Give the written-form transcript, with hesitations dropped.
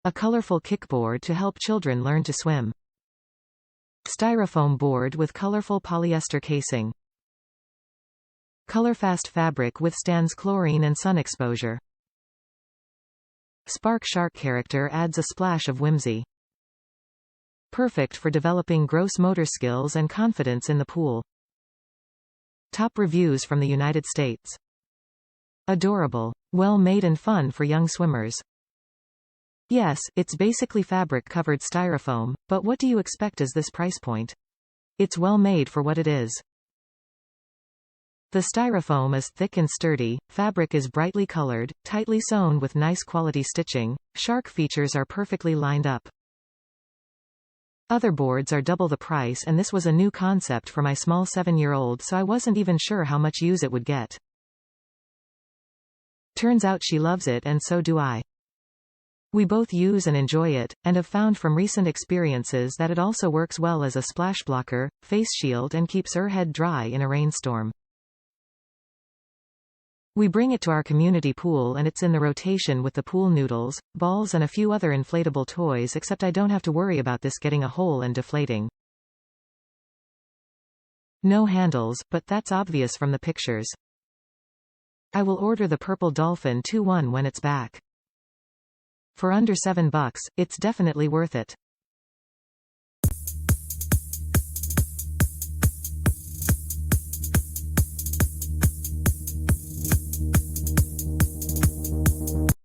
A colorful kickboard to help children learn to swim. Styrofoam board with colorful polyester casing. Colorfast fabric withstands chlorine and sun exposure. Spark shark character adds a splash of whimsy. Perfect for developing gross motor skills and confidence in the pool. Top reviews from the United States. Adorable. Well made and fun for young swimmers. Yes, it's basically fabric-covered styrofoam, but what do you expect as this price point? It's well made for what it is. The styrofoam is thick and sturdy, fabric is brightly colored, tightly sewn with nice quality stitching, shark features are perfectly lined up. Other boards are double the price, and this was a new concept for my small 7-year-old, so I wasn't even sure how much use it would get. Turns out she loves it, and so do I. We both use and enjoy it, and have found from recent experiences that it also works well as a splash blocker, face shield, and keeps her head dry in a rainstorm. We bring it to our community pool, and it's in the rotation with the pool noodles, balls, and a few other inflatable toys, except I don't have to worry about this getting a hole and deflating. No handles, but that's obvious from the pictures. I will order the purple dolphin 2-1 when it's back. For under $7, it's definitely worth it.